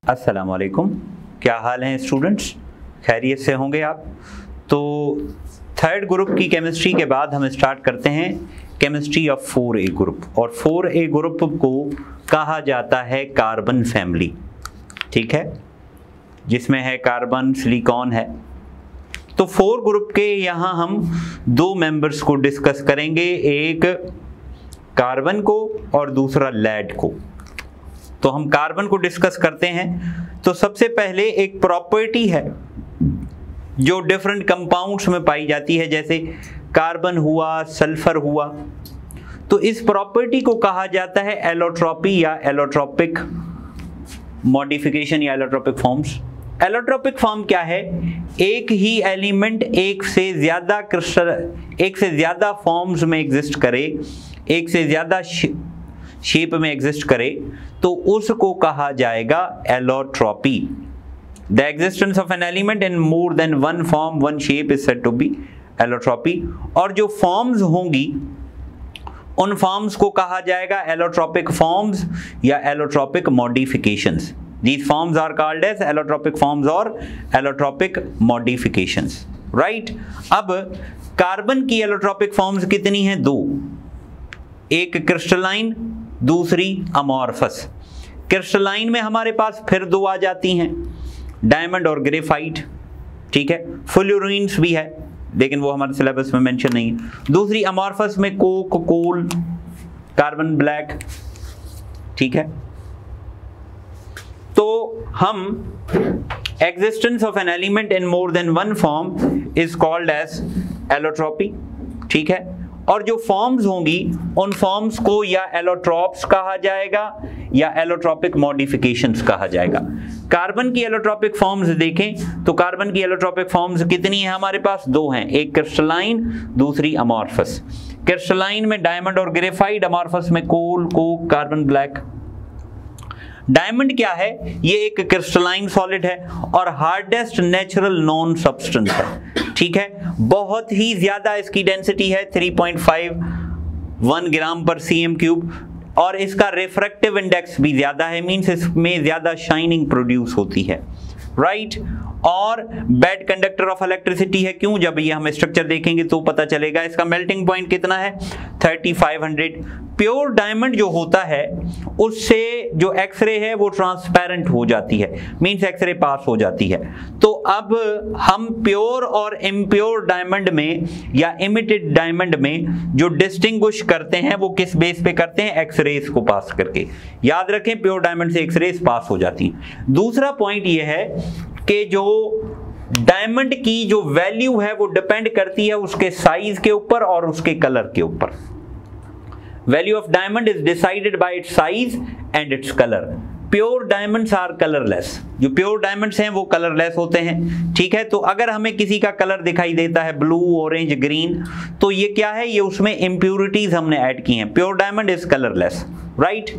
अस्सलाम वालेकुम, क्या हाल हैं स्टूडेंट्स? खैरियत से होंगे आप? तो थर्ड ग्रुप की केमिस्ट्री के बाद हम स्टार्ट करते हैं केमिस्ट्री ऑफ 4A ग्रुप, और 4A ग्रुप को कहा जाता है कार्बन फैमिली, ठीक है, जिसमें है कार्बन, सिलिकॉन है। तो 4 ग्रुप के यहाँ हम 2 मेंबर्स को डिस्कस करेंगे, एक कार्बन को और दूसरा लेड को। तो हम कार्बन को डिस्कस करते हैं। तो सबसे पहले एक प्रॉपर्टी है जो डिफरेंट कंपाउंड्स में पाई जाती है, जैसे कार्बन हुआ, सल्फर हुआ। तो इस प्रॉपर्टी को कहा जाता है एलोट्रॉपी या एलोट्रॉपिक मॉडिफिकेशन या एलोट्रॉपिक फॉर्म्स। एलोट्रॉपिक फॉर्म क्या है? एक ही एलिमेंट एक से ज्यादा फॉर्म्स में एग्जिस्ट करे, एक से ज्यादा शेप में एग्जिस्ट करे, तो उसको कहा जाएगा allotropy. The existence of an element in more than one form, one shape is said to be allotropy. और जो फॉर्म्स होंगी उन फॉर्म्स को कहा जाएगा एलोट्रॉपिक फॉर्म्स या allotropic modifications. These forms are called as allotropic forms or allotropic modifications, right? अब carbon की एलोट्रॉपिक फॉर्म्स कितनी हैं? 2, एक क्रिस्टलाइन, दूसरी अमॉर्फस। क्रिस्टलाइन में हमारे पास फिर 2 आ जाती हैं, डायमंड और ग्रेफाइट, ठीक है। फ्लोरीन्स भी है लेकिन वो हमारे सिलेबस में मेंशन नहीं है। दूसरी अमॉर्फस में कोक, कोल, कार्बन ब्लैक, ठीक है। तो हम existence of an element in more than one form is called as allotropy, ठीक है। और जो फॉर्म्स होंगी उन फॉर्म्स को या एलोट्रॉप्स कहा जाएगा या एलोट्रॉपिक मॉडिफिकेशंस कहा जाएगा। कार्बन की एलोट्रॉपिक फॉर्म्स देखें तो कार्बन की एलोट्रॉपिक फॉर्म्स कितनी है हमारे पास? 2 हैं, एक क्रिस्टलाइन, दूसरी अमॉर्फस। क्रिस्टलाइन में डायमंड और ग्रेफाइट, अमॉर्फस में कोल, कोक, कार्बन ब्लैक। डायमंड क्या है? ये एक क्रिस्टलाइन सॉलिड है और हार्डेस्ट नेचुरल नॉन सब्सटेंस है, ठीक है। बहुत ही ज्यादा इसकी डेंसिटी है, 3.51 ग्राम पर cm3, और इसका रिफ्रैक्टिव इंडेक्स भी ज्यादा है, मींस इसमें ज्यादा शाइनिंग प्रोड्यूस होती है, राइट। और बैड कंडक्टर ऑफ इलेक्ट्रिसिटी है। क्यों? जब ये हम स्ट्रक्चर देखेंगे तो पता चलेगा। इसका मेल्टिंग पॉइंट कितना है? 3500। प्योर डायमंड जो होता है उससे जो एक्सरे है वो ट्रांसपेरेंट हो जाती है, मींस एक्सरे पास हो जाती है। तो अब हम प्योर और इम्प्योर डायमंड में या इमिटेड डायमंड में जो डिस्टिंग्विश करते हैं वो किस बेस पे करते हैं? एक्सरेज को पास करके। याद रखें, प्योर डायमंड से एक्सरेज पास हो जाती हैं। दूसरा पॉइंट ये है कि जो डायमंड की जो वैल्यू है वो डिपेंड करती है उसके साइज के ऊपर और उसके कलर के ऊपर। Value of diamond is decided by its size and its colour. Pure diamonds are colourless. जो प्योर डायमंड्स हैं वो कलरलेस होते हैं, ठीक है। तो अगर हमें किसी का कलर दिखाई देता है ब्लू, ऑरेंज, ग्रीन, तो ये क्या है? ये उसमें इंप्यूरिटीज हमने ऐड की हैं। Pure diamond is colourless, right.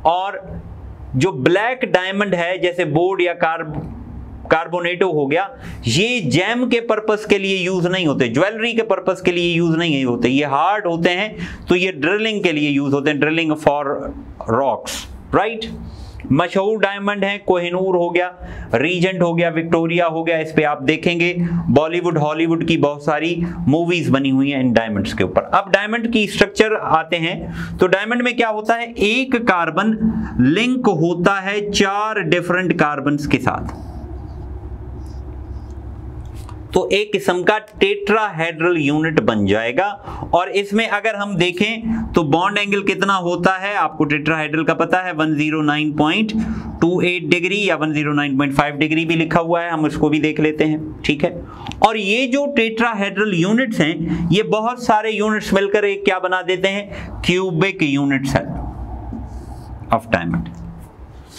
और जो ब्लैक डायमंड है, जैसे बोर्ड या कार्बोनेटो हो गया, ये जैम के पर्पस के लिए यूज नहीं होते, ज्वेलरी के पर्पस के लिए यूज नहीं होते, ये हार्ड होते हैं, तो ये ड्रिलिंग के लिए यूज होते हैं, ड्रिलिंग फॉर रॉक्स, राइट। मशहूर डायमंड है, कोहिनूर हो गया, रीजेंट हो गया, विक्टोरिया हो गया। इस पे आप देखेंगे बॉलीवुड, हॉलीवुड की बहुत सारी मूवीज बनी हुई हैं इन डायमंड्स के ऊपर। अब डायमंड की स्ट्रक्चर आते हैं तो डायमंड में क्या होता है? एक कार्बन लिंक होता है 4 डिफरेंट कार्बन्स के साथ, तो एक किस्म का टेट्राहेड्रल यूनिट बन जाएगा। और इसमें अगर हम देखें तो बॉन्ड एंगल कितना होता है? आपको टेट्राहेड्रल का पता है, 109.28 डिग्री या 109.5 डिग्री भी लिखा हुआ है, हम उसको भी देख लेते हैं, ठीक है। और ये जो टेट्राहेड्रल यूनिट्स हैं, ये बहुत सारे यूनिट्स मिलकर एक क्या बना देते हैं? क्यूबिक यूनिट्स है ऑफ डायमंड,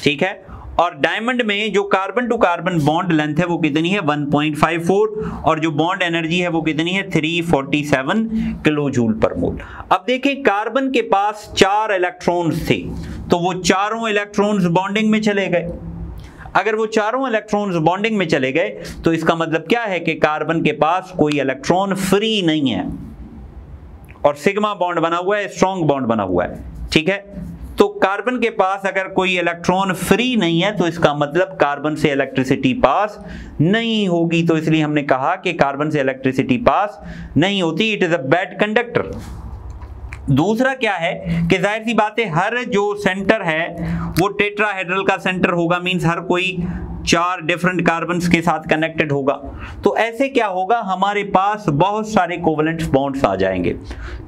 ठीक है। और डायमंड में जो carbon to carbon bond length है वो कितनी है? 1.54, और जो बॉन्ड एनर्जी है वो कितनी है? 347 किलो जूल पर मोल। अब देखिए, कार्बन के पास 4 इलेक्ट्रॉन्स थे, तो वो चारों इलेक्ट्रॉन्स बॉन्डिंग में चले गए। अगर वो चारों इलेक्ट्रॉन्स बॉन्डिंग में चले गए तो इसका मतलब क्या है कि कार्बन के पास कोई इलेक्ट्रॉन फ्री नहीं है, और सिग्मा बॉन्ड बना हुआ है, स्ट्रॉन्ग बॉन्ड बना हुआ है, ठीक है। तो कार्बन के पास अगर कोई इलेक्ट्रॉन फ्री नहीं है तो इसका मतलब कार्बन से इलेक्ट्रिसिटी पास नहीं होगी, तो इसलिए हमने कहा कि कार्बन से इलेक्ट्रिसिटी पास नहीं होती, it is a bad conductor. दूसरा क्या है कि जाहिर सी बात है हर जो सेंटर है वो टेट्राहेड्रल का सेंटर होगा, मींस हर कोई 4 डिफरेंट कार्बन्स के साथ कनेक्टेड होगा। तो ऐसे क्या होगा, हमारे पास बहुत सारे कोवेलेंट बॉन्ड्स आ जाएंगे।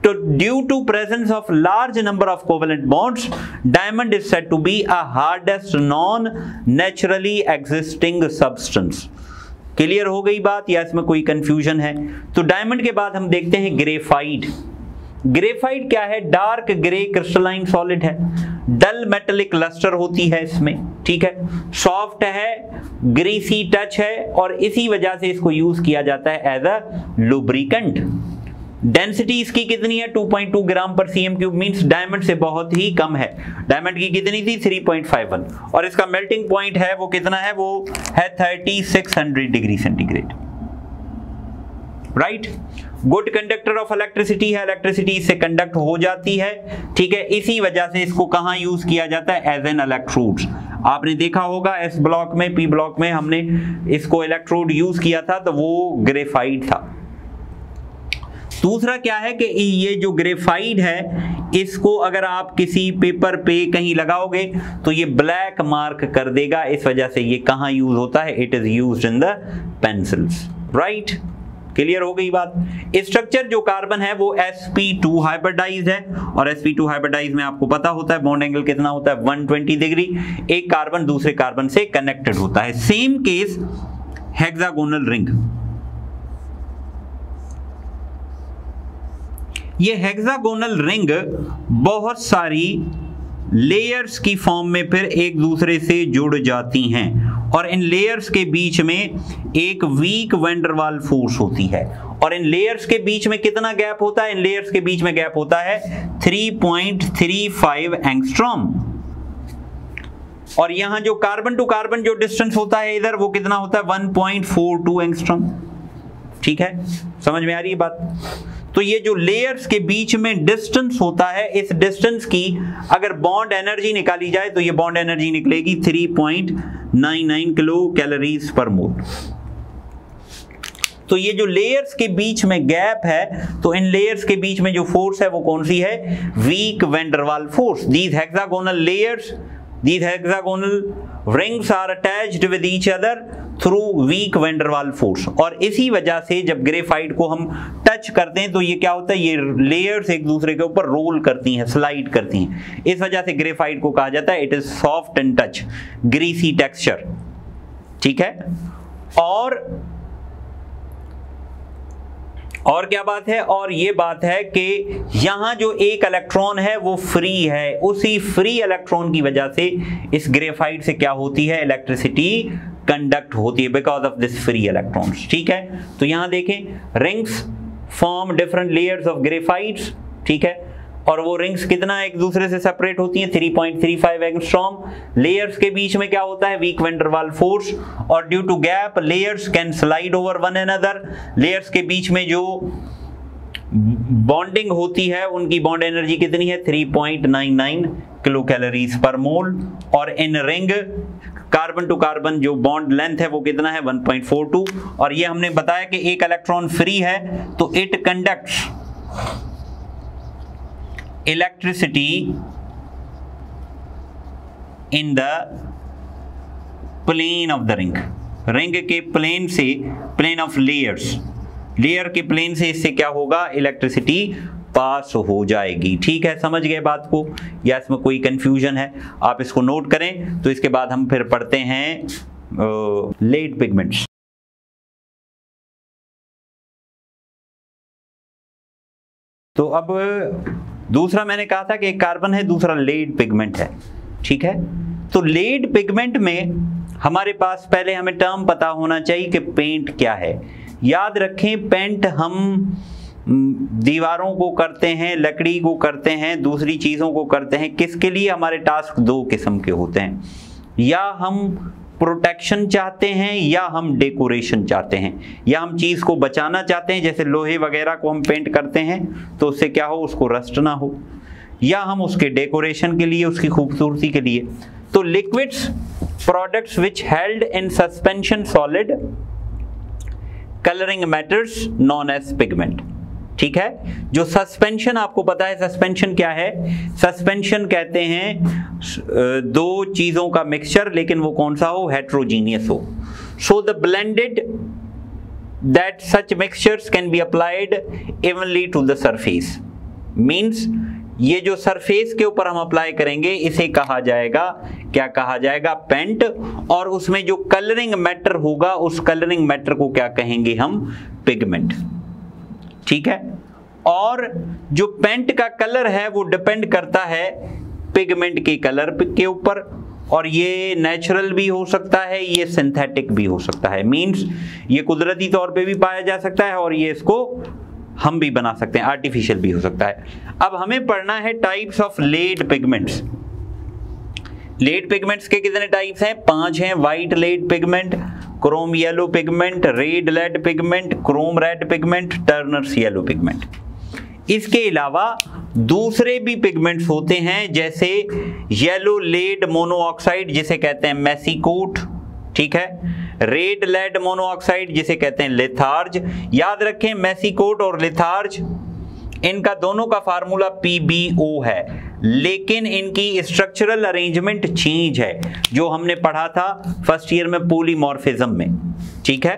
तो due to presence of large number of covalent bonds, diamond is said to be a hardest non naturally existing substance. Clear हो गई बात या इसमें कोई कंफ्यूजन है? तो डायमंड के बाद हम देखते हैं ग्रेफाइट। ग्रेफाइट क्या है? डार्क ग्रे क्रिस्टलाइन सॉलिड है, डल मेटेलिक लस्टर होती है इसमें, ठीक है, सॉफ्ट है, ग्रीसी टच है और इसी वजह से इसको यूज किया जाता है एज अ लुब्रिकेंट। डेंसिटी इसकी कितनी है? 2.2 ग्राम पर सीएम क्यूब, मींस डायमंड से बहुत ही कम है। डायमंड की कितनी थी? 3.51 और इसका मेल्टिंग पॉइंट है वो कितना है? वो है 3600 degree centigrade, right. Good conductor of electricity है, इलेक्ट्रिसिटी इससे कंडक्ट हो जाती है, ठीक है। इसी वजह से इसको कहां यूज किया जाता है? As an electrode. आपने देखा होगा एस ब्लॉक में, पी ब्लॉक में हमने इसको इलेक्ट्रोड यूज किया था, तो वो ग्रेफाइट था। दूसरा क्या है कि ये जो ग्रेफाइट है इसको अगर आप किसी पेपर पे कहीं लगाओगे तो ये ब्लैक मार्क कर देगा, इस वजह से ये कहां यूज होता है? It is used in the pencils, right. Clear हो गई बात। स्ट्रक्चर जो कार्बन है वो sp2 हाइब्रिडाइज्ड है और sp2 हाइब्रिडाइज्ड में आपको पता होता है बॉन्ड एंगल कितना होता है? 120 डिग्री। एक कार्बन दूसरे कार्बन से कनेक्टेड होता है। Same case hexagonal ring. ये हेक्सागोनल रिंग बहुत सारी लेयर्स की फॉर्म में फिर एक दूसरे से जुड़ जाती हैं और इन लेयर्स के बीच में एक week van der Waals force होती है। और इन लेयर्स के बीच में कितना गैप होता है? इन लेयर्स के बीच में गैप होता है 3.35 एंगस्ट्रॉम। और यहां जो कार्बन टू कार्बन जो डिस्टेंस होता है इधर, वो कितना होता है? 1.42 एंगस्ट्रॉम, ठीक है। समझ में आ रही है बात? तो ये जो लेयर्स के बीच में डिस्टेंस होता है, इस डिस्टेंस की अगर बॉन्ड एनर्जी निकाली जाए तो ये बॉन्ड एनर्जी निकलेगी 3.99 किलो कैलोरीज पर मोल। तो ये जो लेयर्स के बीच में गैप है, तो इन लेयर्स के बीच में जो फोर्स है वो कौन सी है? Week van der Waals force. These hexagonal layers, these hexagonal rings are attached with each other through weak van der Waals force। और इसी वजह से जब ग्रेफाइट को हम टच करते हैं तो ये क्या होता है? ये लेयर्स एक दूसरे के ऊपर रोल करती हैं, स्लाइड करती हैं। इस वजह से ग्रेफाइट को कहा जाता है it is soft and touch, greasy texture, ठीक है। और क्या बात है? और ये बात है कि यहां जो एक इलेक्ट्रॉन है वो फ्री है, उसी फ्री इलेक्ट्रॉन की वजह से इस ग्रेफाइट से क्या होती है? इलेक्ट्रिसिटी कंडक्ट होती है because of this free electrons, ठीक है। तो यहां देखें rings form different layers of graphites, ठीक है। और वो रिंग्स कितना एक दूसरे से सेपरेट होती हैं? 3.35 एंगस्ट्रॉम। लेयर्स के बीच में क्या होता है? Week van der Waals force. और due to gap layers can slide over one another. Layers के बीच में जो बॉन्डिंग होती है उनकी बॉन्ड एनर्जी कितनी है? 3.99 किलो कैलोरीज पर मोल। और in ring carbon to carbon जो बॉन्ड लेंथ है वो कितना है? 1.42। और ये हमने बताया कि एक इलेक्ट्रॉन फ्री है तो it conducts electricity in the plane of the ring। Ring के प्लेन से, प्लेन ऑफ लेयर्स, लेयर के प्लेन से इससे क्या होगा? इलेक्ट्रिसिटी पास हो जाएगी, ठीक है। समझ गए बात को या इसमें कोई कंफ्यूजन है? आप इसको नोट करें। तो इसके बाद हम फिर पढ़ते हैं लेड पिगमेंट्स। तो अब दूसरा मैंने कहा था कि एक कार्बन है, दूसरा लेड पिगमेंट है, ठीक है। तो लेड पिगमेंट में हमारे पास पहले हमें टर्म पता होना चाहिए कि पेंट क्या है। याद रखें, पेंट हम दीवारों को करते हैं, लकड़ी को करते हैं, दूसरी चीज़ों को करते हैं। किसके लिए? हमारे टास्क 2 किस्म के होते हैं, या हम प्रोटेक्शन चाहते हैं या हम डेकोरेशन चाहते हैं, या हम चीज़ को बचाना चाहते हैं, जैसे लोहे वगैरह को हम पेंट करते हैं तो उससे क्या हो? उसको रस्ट ना हो। या हम उसके डेकोरेशन के लिए, उसकी खूबसूरती के लिए। तो liquids, products which held in suspension solid colouring matters known as pigment. ठीक है, जो सस्पेंशन, आपको पता है सस्पेंशन क्या है? सस्पेंशन कहते हैं दो चीजों का मिक्सचर, लेकिन वो कौन सा हो? हेट्रोजीनियस हो। So the blended that such mixtures can be applied evenly to the surface, means ये जो सरफेस के ऊपर हम अप्लाई करेंगे इसे कहा जाएगा, क्या कहा जाएगा? पेंट। और उसमें जो कलरिंग मैटर होगा उस कलरिंग मैटर को क्या कहेंगे हम? पिगमेंट। ठीक है, और जो पेंट का कलर है वो डिपेंड करता है पिगमेंट के कलर के ऊपर, और ये नेचुरल भी हो सकता है, ये सिंथेटिक भी हो सकता है। मींस ये कुदरती तौर पे भी पाया जा सकता है और ये इसको हम भी बना सकते हैं, आर्टिफिशियल भी हो सकता है। अब हमें पढ़ना है types of lead pigments. Lead pigments के कितने टाइप्स हैं? 5 हैं। White lead pigment, chrome yellow pigment, red lead pigment, chrome red pigment, Turner's yellow pigment. इसके अलावा दूसरे भी पिगमेंट्स होते हैं, जैसे येलो लेड मोनोऑक्साइड जिसे कहते हैं मेसिकोट। ठीक है, रेड लेड मोनोऑक्साइड जिसे कहते हैं लिथार्ज। याद रखें, मेसिकोट और लिथार्ज, इनका दोनों का फार्मूला PbO है, लेकिन इनकी स्ट्रक्चरल अरेंजमेंट चेंज है, जो हमने पढ़ा था फर्स्ट ईयर में पॉलीमॉर्फिज्म में। ठीक है,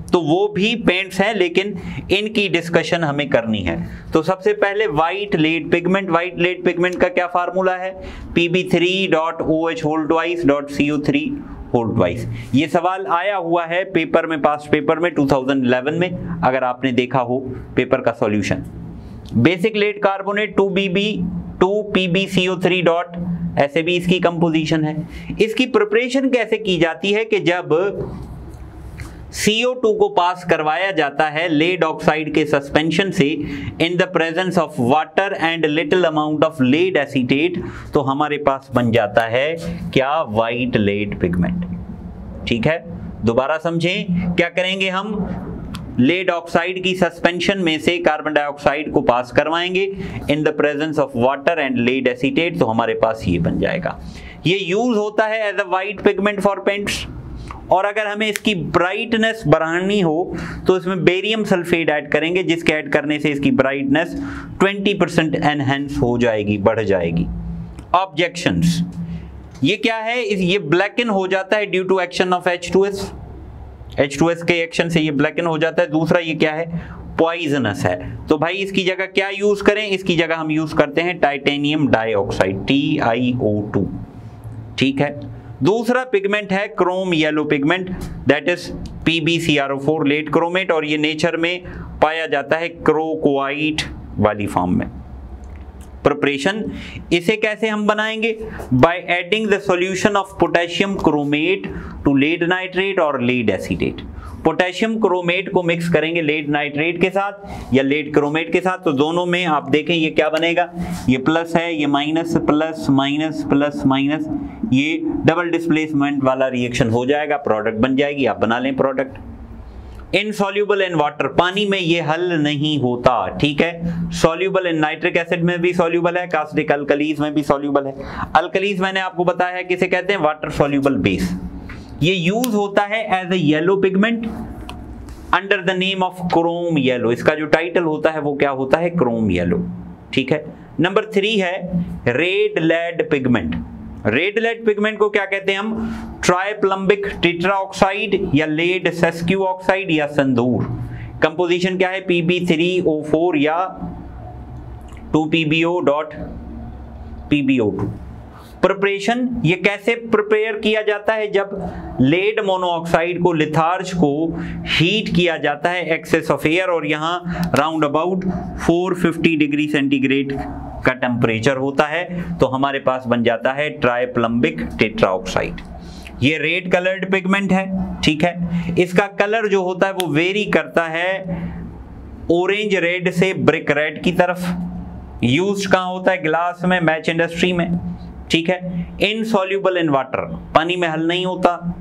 तो वो भी पेंट्स हैं, लेकिन इनकी डिस्कशन हमें करनी है। तो सबसे पहले white lead pigment. White lead pigment का क्या फार्मूला है? Pb3.OH2.CO3 ये सवाल आया हुआ है पेपर में, पास्ट पेपर में 2011 में, अगर आपने देखा हो पेपर का solution. Basic lead carbonate 2PbCO3 dot, ऐसे भी इसकी कंपोजिशन है। इसकी प्रिपरेशन कैसे की जाती है कि जब CO2 को पास करवाया जाता है लेड ऑक्साइड के सस्पेंशन से in the presence of water and little amount of lead acetate, तो हमारे पास बन जाता है क्या? White lead pigment. ठीक है, दोबारा समझें, क्या करेंगे हम? लेड ऑक्साइड की सस्पेंशन में से कार्बन डाइऑक्साइड को पास करवाएंगे in the presence of water and lead acetate, तो हमारे पास ये बन जाएगा। ये यूज होता है as a white pigment for paints. और अगर हमें इसकी ब्राइटनेस बढ़ानी हो तो इसमें बेरियम सल्फेट ऐड करेंगे, जिसके ऐड करने से इसकी ब्राइटनेस 20% एनहेंस हो जाएगी, बढ़ जाएगी। ऑब्जेक्शंस, ये क्या है? ये ब्लैकन हो जाता है due to action of H2S। H2S के एक्शन से ये ब्लैकन हो जाता है। दूसरा, ये क्या है? पॉइजनस है। तो भाई इसकी जगह क्या यूज करें? इसकी जगह हम यूज करते हैं टाइटेनियम डाइऑक्साइड, TiO2। ठीक है, दूसरा पिगमेंट है chrome yellow pigment, that is PbCrO4 lead chromate, और ये नेचर में पाया जाता है क्रोकोआइट वाली फॉर्म में। प्रिपरेशन, इसे कैसे हम बनाएंगे? By adding the solution of potassium chromate to lead nitrate और लेड एसीटेट। पोटेशियम क्रोमेट को मिक्स करेंगे लेड नाइट्रेट के साथ या लेड क्रोमेट के साथ, तो दोनों में आप देखें ये क्या बनेगा? ये प्लस है, ये minus, plus minus plus minus, ये डबल डिस्प्लेसमेंट वाला रिएक्शन हो जाएगा, प्रोडक्ट बन जाएगी। आप बना लें प्रोडक्ट। इनसॉल्यूबल इन वाटर, पानी में ये हल नहीं होता। ठीक है, सॉल्यूबल इन नाइट्रिक एसिड में भी सॉल्यूबल है, कास्टिक अल्कलीज में भी सॉल्यूबल है। अल्कलीज मैंने आपको बताया है किसे कहते हैं? Water soluble base. ये यूज होता है as a yellow pigment under the name of chrome yellow. इसका जो टाइटल होता है वो क्या होता है? Chrome yellow. ठीक है, नंबर 3 है red lead pigment. Red lead pigment को क्या कहते हैं हम? ट्राइप्लम्बिक टेट्राऑक्साइड या लेड सेस्क्यू ऑक्साइड या संदूर। कंपोजिशन क्या है? Pb3O4 या 2PbO.PbO2। प्रिपरेशन, ये कैसे प्रिपेयर किया जाता है? जब लेड मोनोऑक्साइड को, लिथार्ज को हीट किया जाता है एक्सेस ऑफ एयर, और यहाँ राउंड अबाउट 450 डिग्री सेंटीग्रेड का टेम्परेचर होता है, तो हमारे पास बन जाता है ट्राइप्लम्बिक टेट्राऑक्साइड। ये रेड कलर्ड पिगमेंट है। ठीक है, इसका कलर जो होता है वो वेरी करता है ऑरेंज रेड से ब्रिक रेड की तरफ। यूज कहाँ होता है? ग्लास में, मैच इंडस्ट्री में। ठीक है, इनसॉल्यूबल इन वाटर, पानी में हल नहीं होता,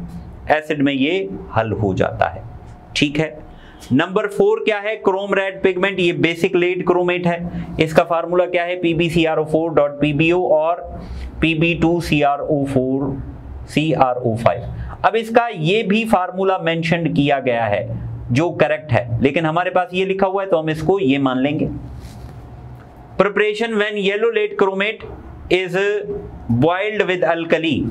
एसिड में ये हल हो जाता है। ठीक है, नंबर 4 क्या है, क्रोम रेड पिगमेंट, ये बेसिक लेड क्रोमेट है। इसका फार्मूला क्या है, PbCrO4.PbO और Pb2CrO4CrO5। अब इसका ये भी फार्मूला मेंशन किया गया है जो करेक्ट है, लेकिन हमारे पास ये लिखा हुआ है तो हम इसको ये मान लेंगे। Preparation when yellow lead chromate is boiled with alkali,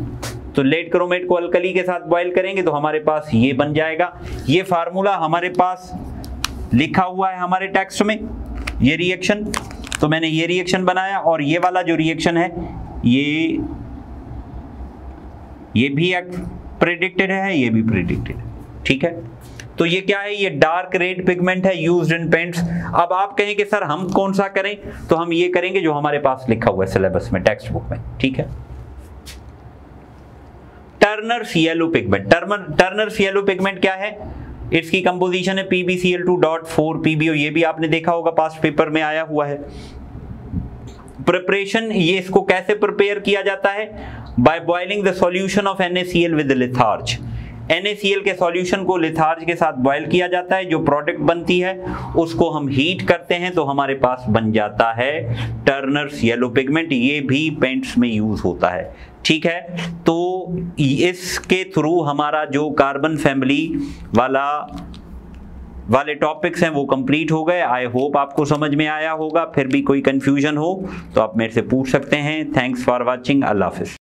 तो लेड क्रोमेट को अल्कली के साथ बॉयल करेंगे तो हमारे पास ये बन जाएगा। ये फार्मूला हमारे पास लिखा हुआ है हमारे टेक्स्ट में, ये रिएक्शन, तो मैंने ये रिएक्शन बनाया और ये वाला जो रिएक्शन है ये भी प्रेडिक्टेड है, ये भी प्रेडिक्टेड है, ठीक है। तो ये क्या है, ये डार्क रेड पिगमेंट है यूज्ड इन पेंट्स। अब आप कहें कि सर हम कौन सा करें, तो हम ये करेंगे जो हमारे पास लिखा हुआ है सिलेबस में, टेक्स्ट बुक में, ठीक है। Turners yellow pigment, Turner's yellow pigment क्या है, इसकी कंपोजिशन है PbCl2.4PbO, ये भी आपने देखा होगा पास्ट पेपर में आया हुआ है। प्रिपरेशन, ये इसको कैसे प्रिपेयर किया जाता है, by boiling the solution of NaCl with litharge. NaCl के सॉल्यूशन को लिथार्ज के साथ बॉयल किया जाता है, जो प्रोडक्ट बनती है उसको हम हीट करते हैं तो हमारे पास बन जाता है टर्नर्स येलो पिगमेंट। ये भी पेंट्स में यूज होता है, ठीक है। तो इसके थ्रू हमारा जो कार्बन फैमिली वाले टॉपिक्स हैं वो कंप्लीट हो गए। आई होप आपको समझ में आया होगा। फिर भी कोई कंफ्यूजन हो तो आप मेरे से पूछ सकते हैं। Thanks for watching. Allah Hafiz.